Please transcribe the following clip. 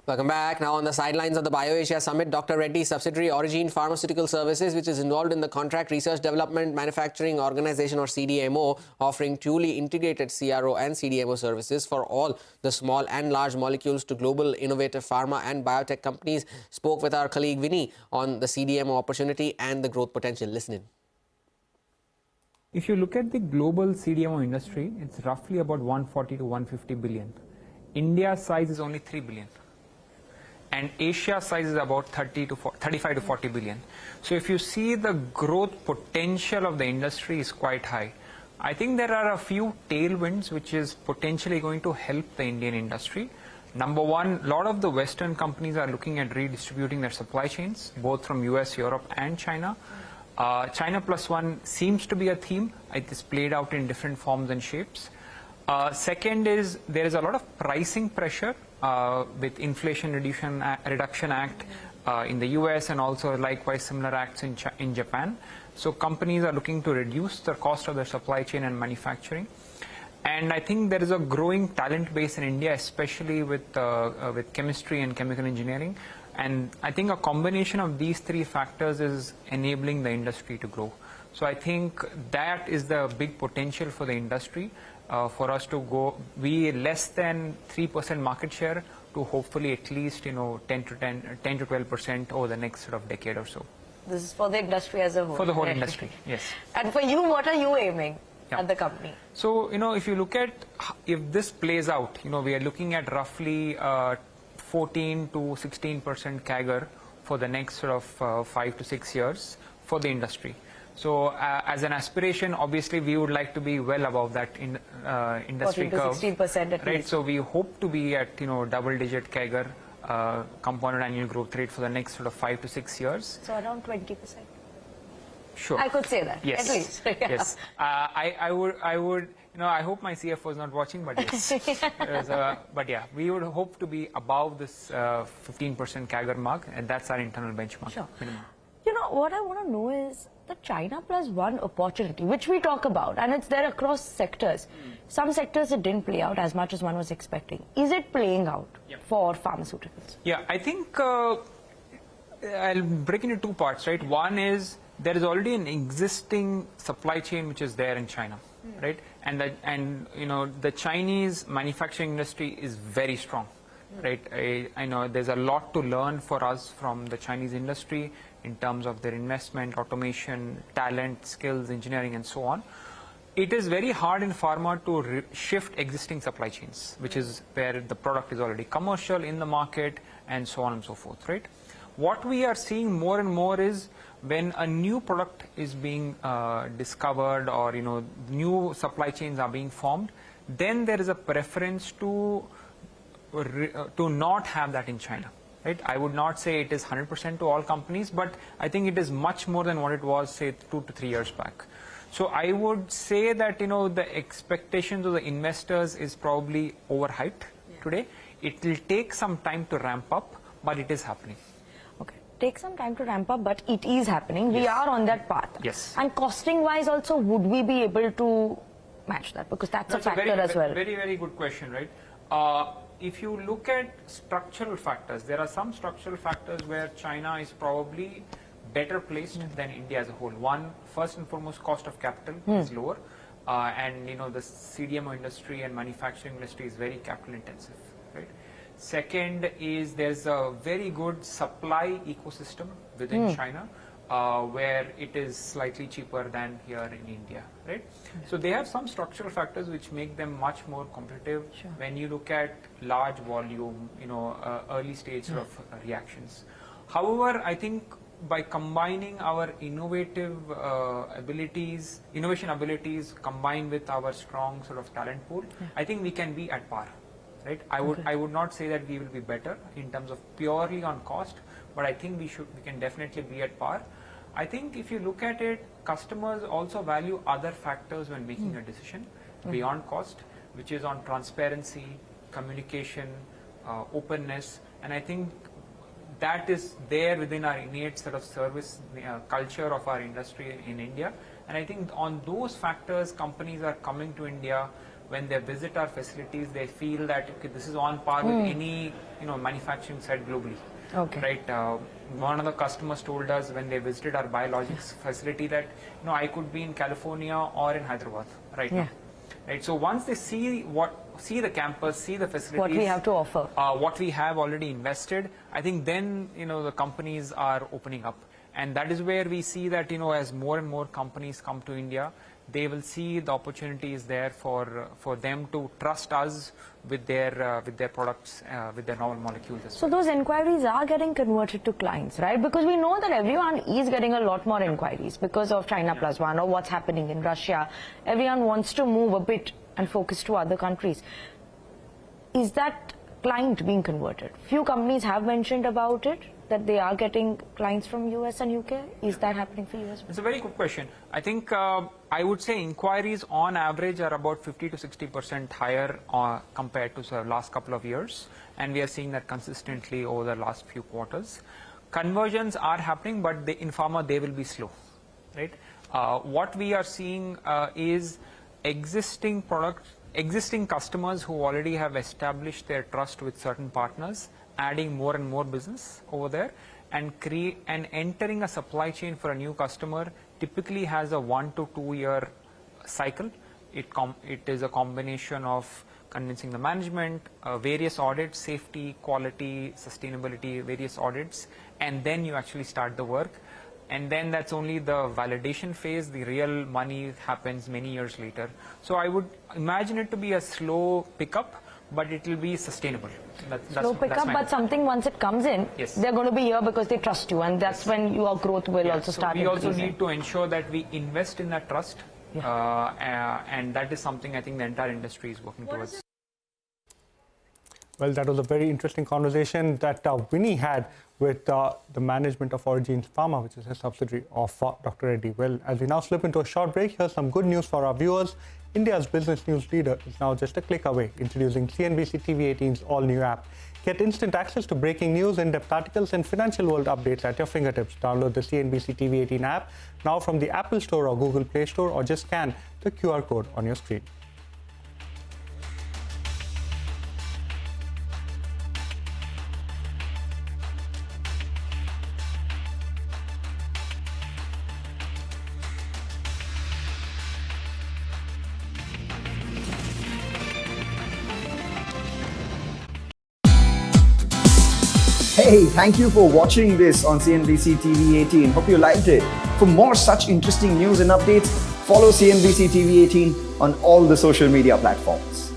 Welcome back. Now on the sidelines of the BioAsia Summit, Dr. Reddy's subsidiary Aurigene Pharmaceutical Services, which is involved in the Contract Research Development Manufacturing Organization or CDMO, offering truly integrated CRO and CDMO services for all the small and large molecules to global innovative pharma and biotech companies, spoke with our colleague Vinni on the CDMO opportunity and the growth potential. Listen in. If you look at the global CDMO industry, it's roughly about 140 to 150 billion. India's size is only 3 billion. And Asia's size is about 35 to 40 billion. So if you see the growth potential of the industry is quite high. I think there are a few tailwinds which is potentially going to help the Indian industry. Number one, a lot of the Western companies are looking at redistributing their supply chains, both from US, Europe and China. China plus one seems to be a theme. It is played out in different forms and shapes. Second is there is a lot of pricing pressure with Inflation Reduction Act in the US and also likewise similar acts in Japan. So companies are looking to reduce the cost of their supply chain and manufacturing. And I think there is a growing talent base in India, especially with chemistry and chemical engineering. And I think a combination of these three factors is enabling the industry to grow. So I think that is the big potential for the industry. For us to be less than 3% market share to hopefully at least 10 to 12% over the next sort of decade or so. This is for the industry as a whole. For the whole industry, yes. And for you, what are you aiming at the company? So if you look at if this plays out, we are looking at roughly 14 to 16% CAGR for the next sort of 5 to 6 years for the industry. So as an aspiration, obviously, we would like to be well above that industry curve. 16% at least. So we hope to be at double-digit CAGR, compounded annual growth rate for the next sort of 5 to 6 years. So around 20%. Sure. I could say that. Yes. At least. Yeah. Yes. I would. I hope my CFO is not watching, but yes. But yeah, we would hope to be above this 15% CAGR mark, and that's our internal benchmark. Sure. Minimum. What I want to know is the China plus one opportunity, which we talk about, and it's there across sectors. Some sectors it didn't play out as much as one was expecting. Is it playing out for pharmaceuticals? Yeah, I think I'll break into two parts, right? One is there is already an existing supply chain which is there in China, right? And the Chinese manufacturing industry is very strong. Right, I know there's a lot to learn for us from the Chinese industry in terms of their investment, automation, talent, skills, engineering, and so on. It is very hard in pharma to shift existing supply chains, which is where the product is already commercial in the market, and so on and so forth. Right. What we are seeing more and more is when a new product is being discovered, or new supply chains are being formed, then there is a preference to not have that in China, right? I would not say it is 100% to all companies, but I think it is much more than what it was, say, 2 to 3 years back. So I would say that, the expectations of the investors is probably overhyped today. It will take some time to ramp up, but it is happening. Okay, take some time to ramp up, but it is happening. Yes. We are on that path. Yes. And costing-wise also, would we be able to match that? Because that's a factor as well. Very, very good question, right? If you look at structural factors, there are some structural factors where China is probably better placed than India as a whole. One, first and foremost, cost of capital is lower. And the CDMO industry and manufacturing industry is very capital intensive, right? Second is there's a very good supply ecosystem within China, where it is slightly cheaper than here in India, right? So they have some structural factors which make them much more competitive when you look at large volume, early stage sort of reactions. However, I think by combining our innovation abilities combined with our strong sort of talent pool, I think we can be at par, right? I would not say that we will be better in terms of purely on cost, but I think we can definitely be at par. I think if you look at it, customers also value other factors when making a decision beyond cost, which is on transparency, communication, openness, and I think that is there within our innate sort of service culture of our industry in India. And I think on those factors, companies are coming to India when they visit our facilities, they feel that okay, this is on par with any manufacturing site globally. Okay. Right. One of the customers told us when they visited our biologics facility that I could be in California or in Hyderabad right now. Right. So once they see the campus, see the facilities, what we have to offer, what we have already invested, I think then the companies are opening up, and that is where we see that as more and more companies come to India, they will see the opportunities there for them to trust us with their products, with their novel molecules as well. So those inquiries are getting converted to clients, right? Because we know that everyone is getting a lot more inquiries because of China Plus One or what's happening in Russia. Everyone wants to move a bit and focus to other countries. Is that client being converted? Few companies have mentioned about it, that they are getting clients from US and UK. Is that happening for you as well? It's a very good question. I think I would say inquiries on average are about 50 to 60% higher compared to the last couple of years, and we are seeing that consistently over the last few quarters. Conversions are happening, but in pharma they will be slow, right? What we are seeing is existing customers who already have established their trust with certain partners adding more and more business over there, and entering a supply chain for a new customer typically has a 1 to 2 year cycle. It is a combination of convincing the management, various audits, safety, quality, sustainability, various audits, and then you actually start the work. And then that's only the validation phase. The real money happens many years later. So I would imagine it to be a slow pickup, but it will be sustainable. Slow pickup, but something once it comes in, yes, they're going to be here because they trust you, and that's when your growth will also start. We also need to ensure that we invest in that trust, and that is something I think the entire industry is working towards. Well, that was a very interesting conversation that Vinni had with the management of Aurigene Pharma, which is a subsidiary of Dr. Reddy. Well, as we now slip into a short break, here's some good news for our viewers. India's business news leader is now just a click away, introducing CNBC-TV18's all-new app. Get instant access to breaking news, in-depth articles, and financial world updates at your fingertips. Download the CNBC-TV18 app now from the Apple Store or Google Play Store, or just scan the QR code on your screen. Hey, thank you for watching this on CNBC TV18. Hope you liked it. For more such interesting news and updates, follow CNBC TV18 on all the social media platforms.